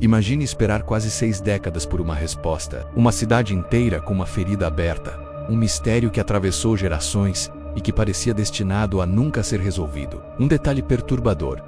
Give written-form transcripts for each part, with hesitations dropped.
Imagine esperar quase 6 décadas por uma resposta. Uma cidade inteira com uma ferida aberta. Um mistério que atravessou gerações e que parecia destinado a nunca ser resolvido. Um detalhe perturbador: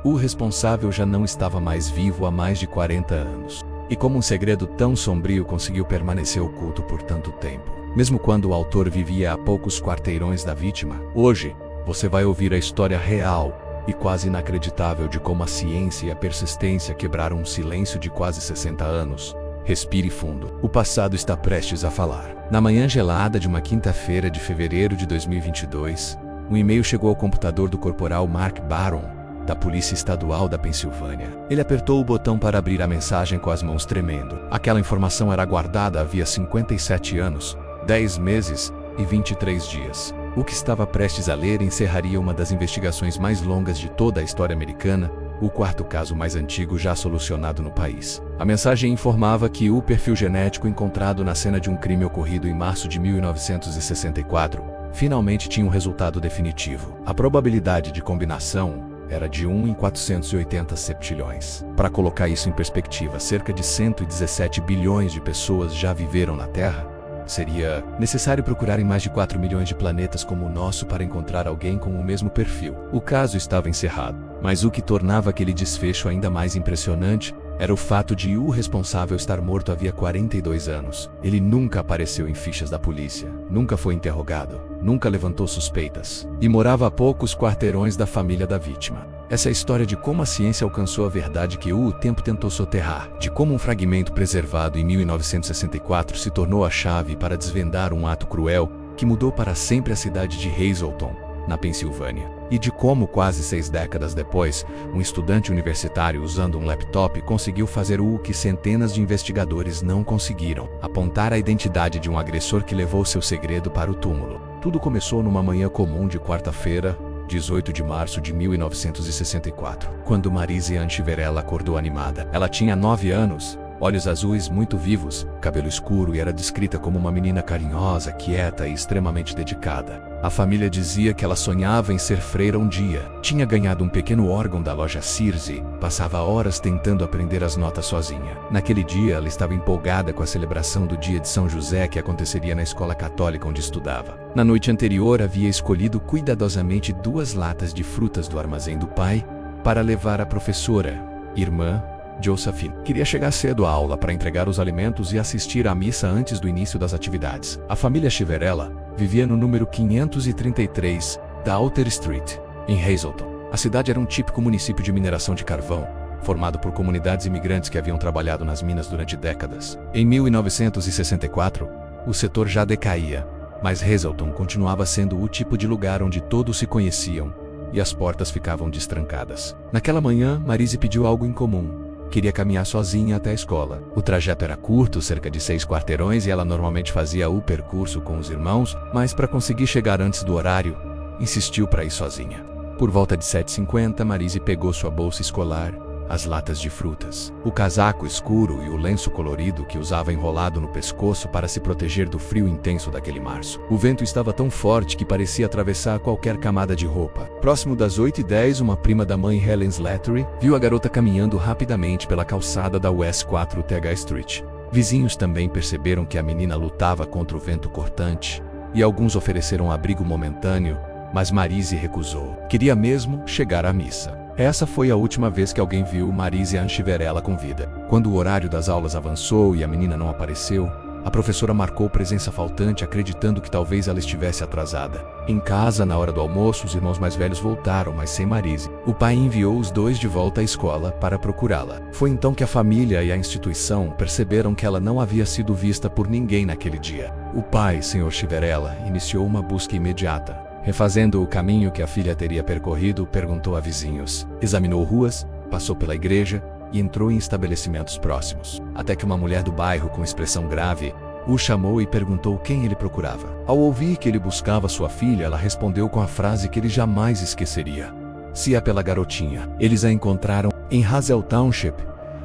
o responsável já não estava mais vivo há mais de 40 anos. E como um segredo tão sombrio conseguiu permanecer oculto por tanto tempo? Mesmo quando o autor vivia a poucos quarteirões da vítima, hoje você vai ouvir a história real e quase inacreditável de como a ciência e a persistência quebraram um silêncio de quase 60 anos. Respire fundo. O passado está prestes a falar. Na manhã gelada de uma quinta-feira de fevereiro de 2022, um e-mail chegou ao computador do corporal Mark Barron, da Polícia Estadual da Pensilvânia. Ele apertou o botão para abrir a mensagem com as mãos tremendo. Aquela informação era guardada havia 57 anos, 10 meses e 23 dias. O que estava prestes a ler encerraria uma das investigações mais longas de toda a história americana, o quarto caso mais antigo já solucionado no país. A mensagem informava que o perfil genético encontrado na cena de um crime ocorrido em março de 1964 finalmente tinha um resultado definitivo. A probabilidade de combinação era de 1 em 480 septilhões. Para colocar isso em perspectiva, cerca de 117 bilhões de pessoas já viveram na Terra. Seria necessário procurar em mais de 4 milhões de planetas como o nosso para encontrar alguém com o mesmo perfil. O caso estava encerrado, mas o que tornava aquele desfecho ainda mais impressionante era o fato de o responsável estar morto havia 42 anos. Ele nunca apareceu em fichas da polícia, nunca foi interrogado, nunca levantou suspeitas, e morava a poucos quarteirões da família da vítima. Essa é a história de como a ciência alcançou a verdade que o tempo tentou soterrar, de como um fragmento preservado em 1964 se tornou a chave para desvendar um ato cruel que mudou para sempre a cidade de Hazleton, na Pensilvânia, e de como quase 6 décadas depois, um estudante universitário usando um laptop conseguiu fazer o que centenas de investigadores não conseguiram: apontar a identidade de um agressor que levou seu segredo para o túmulo. Tudo começou numa manhã comum de quarta-feira, 18 de março de 1964, quando Marise Anchiverella acordou animada. Ela tinha 9 anos, olhos azuis muito vivos, cabelo escuro e era descrita como uma menina carinhosa, quieta e extremamente dedicada. A família dizia que ela sonhava em ser freira um dia. Tinha ganhado um pequeno órgão da loja Sears e passava horas tentando aprender as notas sozinha. Naquele dia, ela estava empolgada com a celebração do dia de São José que aconteceria na escola católica onde estudava. Na noite anterior, havia escolhido cuidadosamente 2 latas de frutas do armazém do pai para levar à professora, irmã Josephine. Queria chegar cedo à aula para entregar os alimentos e assistir à missa antes do início das atividades. A família Chiverella vivia no número 533 da Outer Street, em Hazleton. A cidade era um típico município de mineração de carvão, formado por comunidades imigrantes que haviam trabalhado nas minas durante décadas. Em 1964, o setor já decaía, mas Hazleton continuava sendo o tipo de lugar onde todos se conheciam e as portas ficavam destrancadas. Naquela manhã, Marise pediu algo incomum. Queria caminhar sozinha até a escola. O trajeto era curto, cerca de 6 quarteirões, e ela normalmente fazia o percurso com os irmãos, mas para conseguir chegar antes do horário, insistiu para ir sozinha. Por volta de 7h50, Marise pegou sua bolsa escolar, as latas de frutas, o casaco escuro e o lenço colorido que usava enrolado no pescoço para se proteger do frio intenso daquele março. O vento estava tão forte que parecia atravessar qualquer camada de roupa. Próximo das 8h10, uma prima da mãe, Helen Slattery, viu a garota caminhando rapidamente pela calçada da West 4th Street. Vizinhos também perceberam que a menina lutava contra o vento cortante, e alguns ofereceram abrigo momentâneo, mas Marise recusou. Queria mesmo chegar à missa. Essa foi a última vez que alguém viu Marise Anchiverella com vida. Quando o horário das aulas avançou e a menina não apareceu, a professora marcou presença faltante, acreditando que talvez ela estivesse atrasada. Em casa, na hora do almoço, os irmãos mais velhos voltaram, mas sem Marise. O pai enviou os 2 de volta à escola para procurá-la. Foi então que a família e a instituição perceberam que ela não havia sido vista por ninguém naquele dia. O pai, Sr. Chiverella, iniciou uma busca imediata. Refazendo o caminho que a filha teria percorrido, perguntou a vizinhos, examinou ruas, passou pela igreja e entrou em estabelecimentos próximos. Até que uma mulher do bairro, com expressão grave, o chamou e perguntou quem ele procurava. Ao ouvir que ele buscava sua filha, ela respondeu com a frase que ele jamais esqueceria: "Se é pela garotinha." Eles a encontraram em Hazel Township.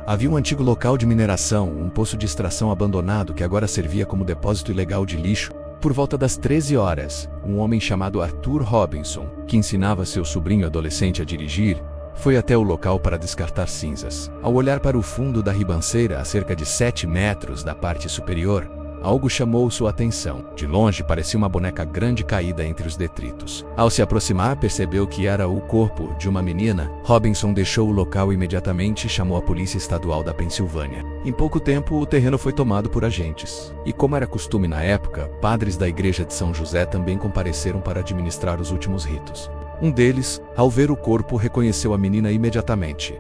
Havia um antigo local de mineração, um poço de extração abandonado que agora servia como depósito ilegal de lixo. Por volta das 13 horas, um homem chamado Arthur Robinson, que ensinava seu sobrinho adolescente a dirigir, Foi até o local para descartar cinzas. Ao olhar para o fundo da ribanceira, a cerca de 7 metros da parte superior, algo chamou sua atenção. De longe, parecia uma boneca grande caída entre os detritos. Ao se aproximar, percebeu que era o corpo de uma menina. Robinson deixou o local imediatamente e chamou a Polícia Estadual da Pensilvânia. Em pouco tempo, o terreno foi tomado por agentes. E como era costume na época, padres da Igreja de São José também compareceram para administrar os últimos ritos. Um deles, ao ver o corpo, reconheceu a menina imediatamente.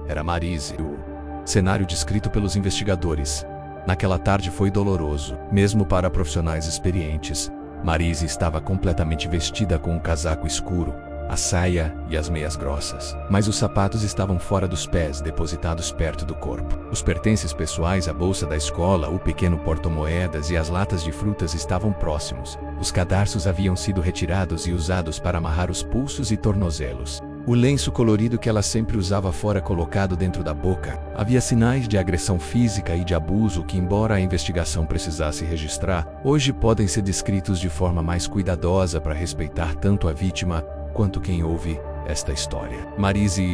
Era Marise. O cenário descrito pelos investigadores naquela tarde foi doloroso, mesmo para profissionais experientes. Marise estava completamente vestida com um casaco escuro, a saia e as meias grossas, mas os sapatos estavam fora dos pés, depositados perto do corpo. Os pertences pessoais, a bolsa da escola, o pequeno porta-moedas e as latas de frutas estavam próximos. Os cadarços haviam sido retirados e usados para amarrar os pulsos e tornozelos. O lenço colorido que ela sempre usava fora colocado dentro da boca. Havia sinais de agressão física e de abuso que, embora a investigação precisasse registrar, hoje podem ser descritos de forma mais cuidadosa para respeitar tanto a vítima quanto quem ouve esta história. Marise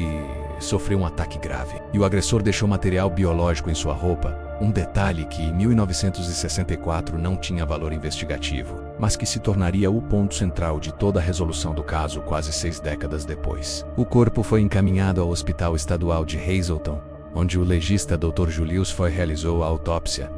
sofreu um ataque grave e o agressor deixou material biológico em sua roupa, um detalhe que em 1964 não tinha valor investigativo, mas que se tornaria o ponto central de toda a resolução do caso quase 6 décadas depois. O corpo foi encaminhado ao Hospital Estadual de Hazleton, onde o legista Dr. Julius Foy realizou a autópsia.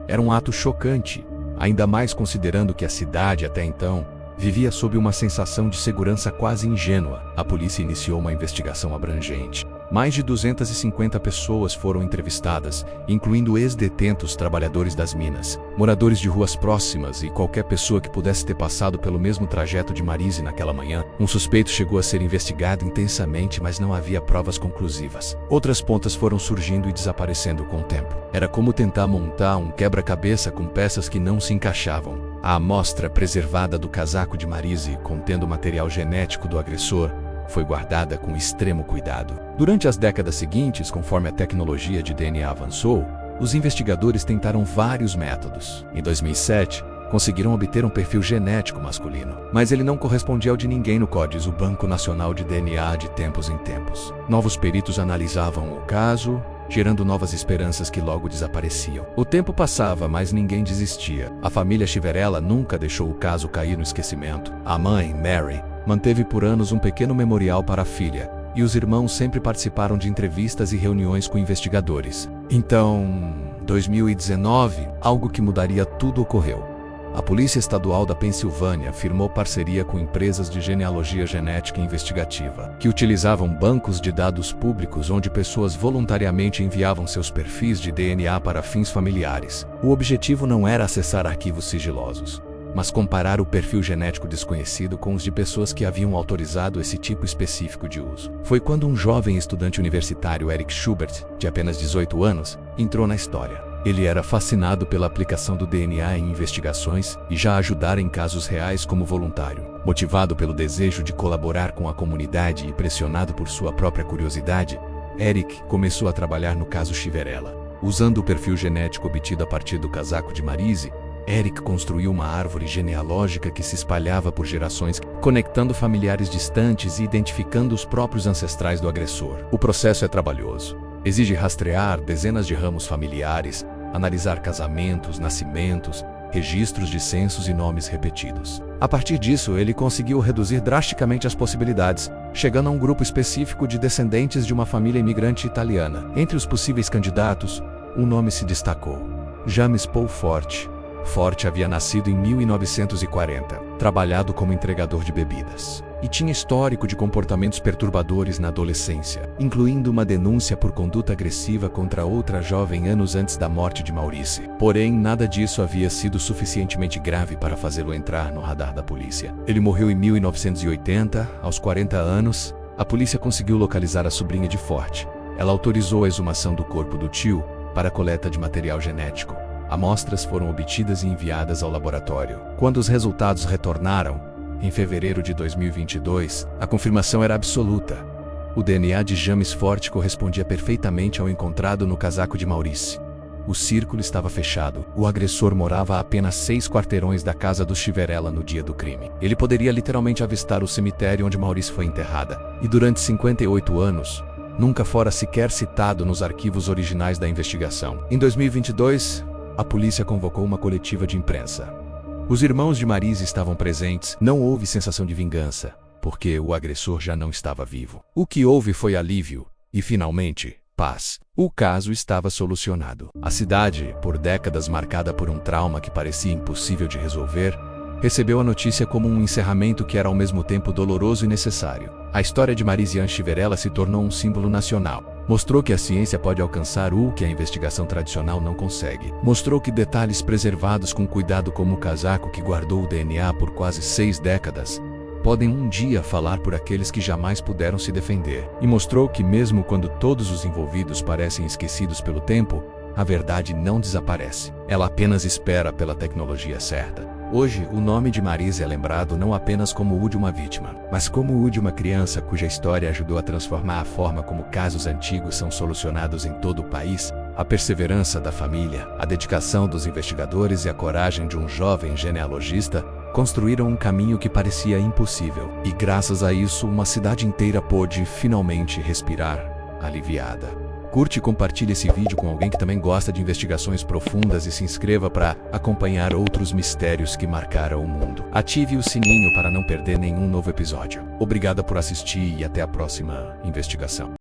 Era um ato chocante, ainda mais considerando que a cidade, até então, vivia sob uma sensação de segurança quase ingênua. A polícia iniciou uma investigação abrangente. Mais de 250 pessoas foram entrevistadas, incluindo ex-detentos, trabalhadores das minas, moradores de ruas próximas e qualquer pessoa que pudesse ter passado pelo mesmo trajeto de Marise naquela manhã. Um suspeito chegou a ser investigado intensamente, mas não havia provas conclusivas. Outras pontas foram surgindo e desaparecendo com o tempo. Era como tentar montar um quebra-cabeça com peças que não se encaixavam. A amostra preservada do casaco de Marise, contendo material genético do agressor, foi guardada com extremo cuidado. Durante as décadas seguintes, conforme a tecnologia de DNA avançou, os investigadores tentaram vários métodos. Em 2007, conseguiram obter um perfil genético masculino, mas ele não correspondia ao de ninguém no CODIS, o Banco Nacional de DNA, de tempos em tempos. Novos peritos analisavam o caso, gerando novas esperanças que logo desapareciam. O tempo passava, mas ninguém desistia. A família Chiverella nunca deixou o caso cair no esquecimento. A mãe, Mary, manteve por anos um pequeno memorial para a filha, e os irmãos sempre participaram de entrevistas e reuniões com investigadores. Então, 2019, algo que mudaria tudo ocorreu. A Polícia Estadual da Pensilvânia firmou parceria com empresas de genealogia genética investigativa, que utilizavam bancos de dados públicos onde pessoas voluntariamente enviavam seus perfis de DNA para fins familiares. O objetivo não era acessar arquivos sigilosos, mas comparar o perfil genético desconhecido com os de pessoas que haviam autorizado esse tipo específico de uso. Foi quando um jovem estudante universitário, Eric Schubert, de apenas 18 anos, entrou na história. Ele era fascinado pela aplicação do DNA em investigações e já ajudara em casos reais como voluntário. Motivado pelo desejo de colaborar com a comunidade e pressionado por sua própria curiosidade, Eric começou a trabalhar no caso Chiverella. Usando o perfil genético obtido a partir do casaco de Marise, Eric construiu uma árvore genealógica que se espalhava por gerações, conectando familiares distantes e identificando os próprios ancestrais do agressor. O processo é trabalhoso. Exige rastrear dezenas de ramos familiares, analisar casamentos, nascimentos, registros de censos e nomes repetidos. A partir disso, ele conseguiu reduzir drasticamente as possibilidades, chegando a um grupo específico de descendentes de uma família imigrante italiana. Entre os possíveis candidatos, um nome se destacou: James Paul Forte. Forte havia nascido em 1940, trabalhado como entregador de bebidas, e tinha histórico de comportamentos perturbadores na adolescência, incluindo uma denúncia por conduta agressiva contra outra jovem anos antes da morte de Maurice. Porém, nada disso havia sido suficientemente grave para fazê-lo entrar no radar da polícia. Ele morreu em 1980, aos 40 anos. A polícia conseguiu localizar a sobrinha de Forte. Ela autorizou a exumação do corpo do tio para a coleta de material genético. Amostras foram obtidas e enviadas ao laboratório. Quando os resultados retornaram, em fevereiro de 2022, a confirmação era absoluta. O DNA de James Forte correspondia perfeitamente ao encontrado no casaco de Maurice. O círculo estava fechado. O agressor morava a apenas 6 quarteirões da casa dos Chiverella no dia do crime. Ele poderia literalmente avistar o cemitério onde Maurice foi enterrada. E durante 58 anos, nunca fora sequer citado nos arquivos originais da investigação. Em 2022, a polícia convocou uma coletiva de imprensa. Os irmãos de Maryse estavam presentes. Não houve sensação de vingança, porque o agressor já não estava vivo. O que houve foi alívio e, finalmente, paz. O caso estava solucionado. A cidade, por décadas marcada por um trauma que parecia impossível de resolver, recebeu a notícia como um encerramento que era ao mesmo tempo doloroso e necessário. A história de Maryse Ann Chiverella se tornou um símbolo nacional. Mostrou que a ciência pode alcançar o que a investigação tradicional não consegue. Mostrou que detalhes preservados com cuidado, como o casaco que guardou o DNA por quase 6 décadas, podem um dia falar por aqueles que jamais puderam se defender. E mostrou que mesmo quando todos os envolvidos parecem esquecidos pelo tempo, a verdade não desaparece. Ela apenas espera pela tecnologia certa. Hoje, o nome de Maryse é lembrado não apenas como o de uma vítima, mas como o de uma criança cuja história ajudou a transformar a forma como casos antigos são solucionados em todo o país. A perseverança da família, a dedicação dos investigadores e a coragem de um jovem genealogista construíram um caminho que parecia impossível. E graças a isso, uma cidade inteira pôde finalmente respirar aliviada. Curte e compartilhe esse vídeo com alguém que também gosta de investigações profundas e se inscreva para acompanhar outros mistérios que marcaram o mundo. Ative o sininho para não perder nenhum novo episódio. Obrigada por assistir e até a próxima investigação.